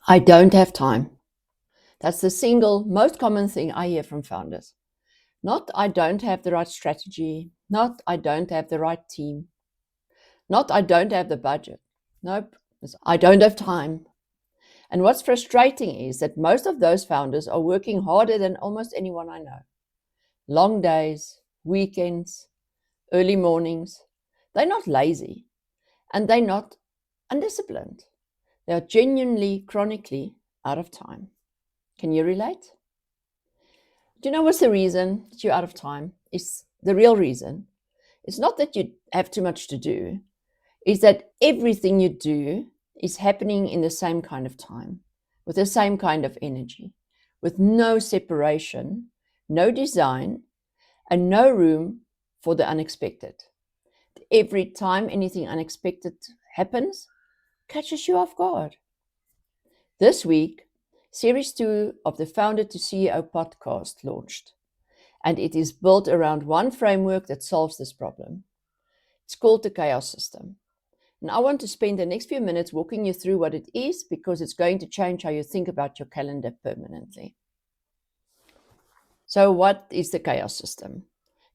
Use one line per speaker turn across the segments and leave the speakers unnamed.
I don't have time. That's the single most common thing I hear from founders. Not I don't have the right strategy, not I don't have the right team, not I don't have the budget. Nope, it's I don't have time. And what's frustrating is that most of those founders are working harder than almost anyone I know. Long days, weekends, early mornings. They're not lazy and they're not undisciplined. They are genuinely, chronically out of time. Can you relate? Do you know what's the reason that you're out of time? Is the real reason. It's not that you have too much to do, it's that everything you do is happening in the same kind of time, with the same kind of energy, with no separation, no design, and no room for the unexpected. Every time anything unexpected happens, catches you off guard. This week, Series 2 of the Founder to CEO podcast launched, and it is built around one framework that solves this problem. It's called the chaos system. And I want to spend the next few minutes walking you through what it is because it's going to change how you think about your calendar permanently. So, what is the chaos system?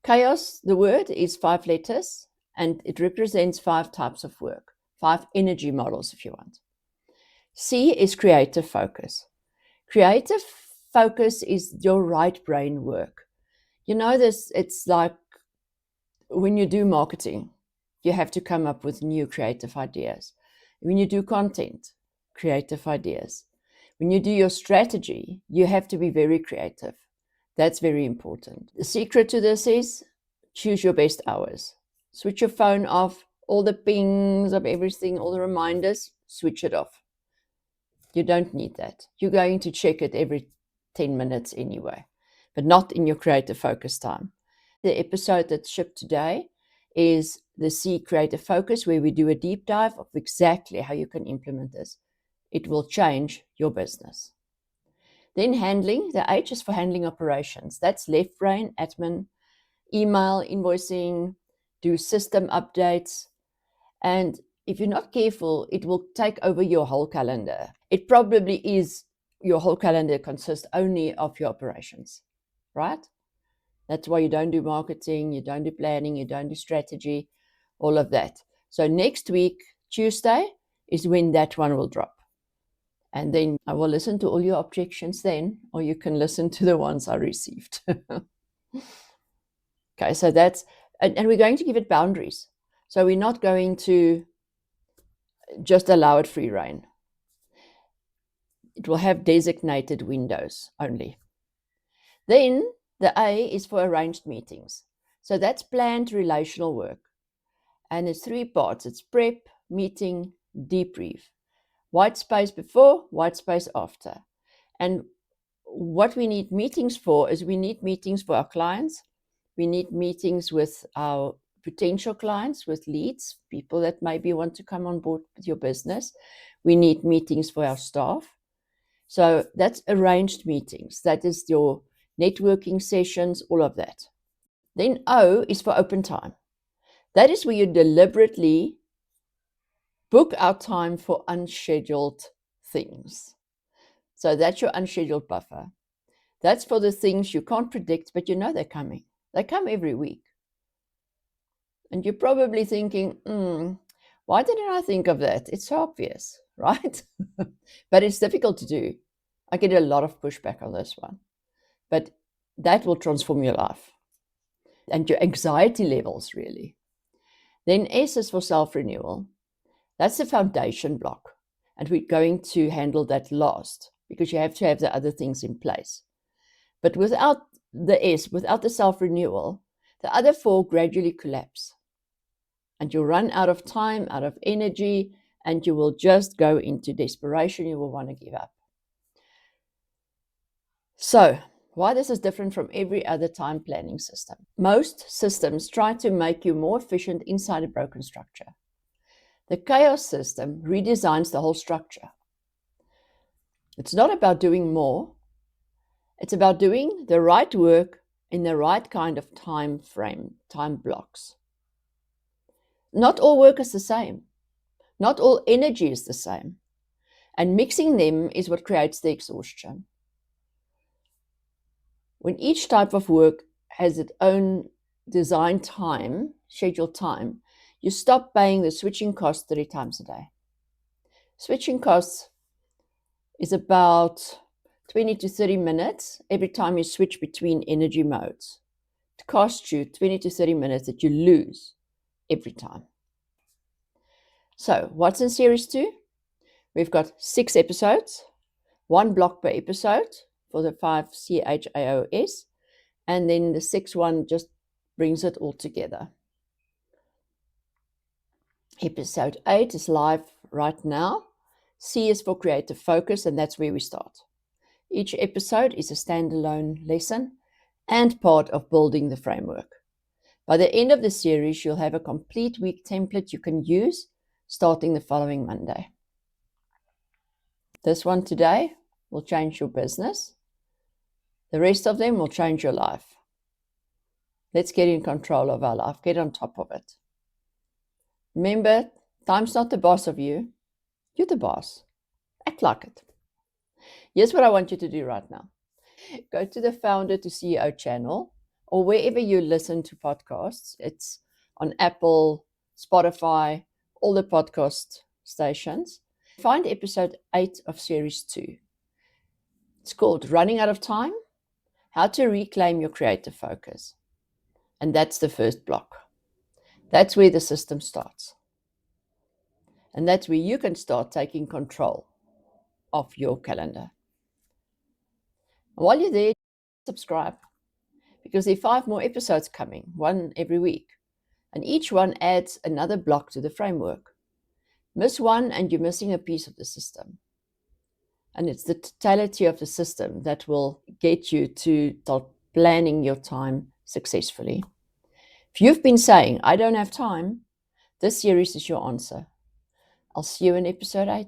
Chaos, the word, is 5 letters and it represents 5 types of work, 5 energy models, if you want. C is creative focus. Creative focus is your right brain work. You know this, it's like when you do marketing, you have to come up with new creative ideas. When you do content, creative ideas. When you do your strategy, you have to be very creative. That's very important. The secret to this is choose your best hours. Switch your phone off, all the pings of everything, all the reminders, switch it off. You don't need that. You're going to check it every 10 minutes anyway, but not in your creative focus time. The episode that shipped today is the C Creative Focus, where we do a deep dive of exactly how you can implement this. It will change your business. Then handling, the H is for handling operations. That's left brain, admin, email, invoicing, do system updates. And if you're not careful, it will take over your whole calendar. It probably is your whole calendar consists only of your operations, right? That's why you don't do marketing, you don't do planning, you don't do strategy, all of that. So next week, Tuesday, is when that one will drop. And then I will listen to all your objections then, or you can listen to the ones I received. Okay, so that's, and we're going to give it boundaries. So we're not going to just allow it free rein. It will have designated windows only. Then the A is for arranged meetings. So that's planned relational work. And it's 3 parts. It's prep, meeting, debrief. White space before, white space after. And what we need meetings for is we need meetings for our clients. We need meetings with our potential clients, with leads, people that maybe want to come on board with your business. We need meetings for our staff. So that's arranged meetings. That is your networking sessions, all of that. Then O is for open time. That is where you deliberately book out time for unscheduled things. So that's your unscheduled buffer. That's for the things you can't predict, but you know they're coming. They come every week. And you're probably thinking, why didn't I think of that? It's so obvious, right? But it's difficult to do. I get a lot of pushback on this one. But that will transform your life and your anxiety levels, really. Then S is for self-renewal. That's the foundation block. And we're going to handle that last because you have to have the other things in place. But without the S, without the self-renewal, the other 4 gradually collapse. And you'll run out of time, out of energy, and you will just go into desperation. You will want to give up. So, why this is different from every other time planning system. Most systems try to make you more efficient inside a broken structure. The chaos system redesigns the whole structure. It's not about doing more. It's about doing the right work in the right kind of time frame, time blocks. Not all work is the same. Not all energy is the same. And mixing them is what creates the exhaustion. When each type of work has its own design time, scheduled time, you stop paying the switching cost 3 times a day. Switching costs is about 20 to 30 minutes every time you switch between energy modes. It costs you 20 to 30 minutes that you lose every time. So, what's in series 2? We've got 6 episodes, 1 block per episode for the 5 CHAOS, and then the 6th one just brings it all together. Episode 8 is live right now. C is for creative focus, and that's where we start. Each episode is a standalone lesson and part of building the framework. By the end of the series, you'll have a complete week template you can use starting the following Monday. This one today will change your business. The rest of them will change your life. Let's get in control of our life. Get on top of it. Remember, time's not the boss of you. You're the boss. Act like it. Here's what I want you to do right now. Go to the Founder to CEO channel or wherever you listen to podcasts. It's on Apple, Spotify, all the podcast stations. Find episode 8 of series 2. It's called Running Out of Time, How to Reclaim Your Creative Focus. And that's the first block. That's where the system starts. And that's where you can start taking control of your calendar. And while you're there, subscribe, because there are 5 more episodes coming, 1 every week. And each one adds another block to the framework. Miss one and you're missing a piece of the system. And it's the totality of the system that will get you to start planning your time successfully. If you've been saying, I don't have time, this series is your answer. I'll see you in episode 8.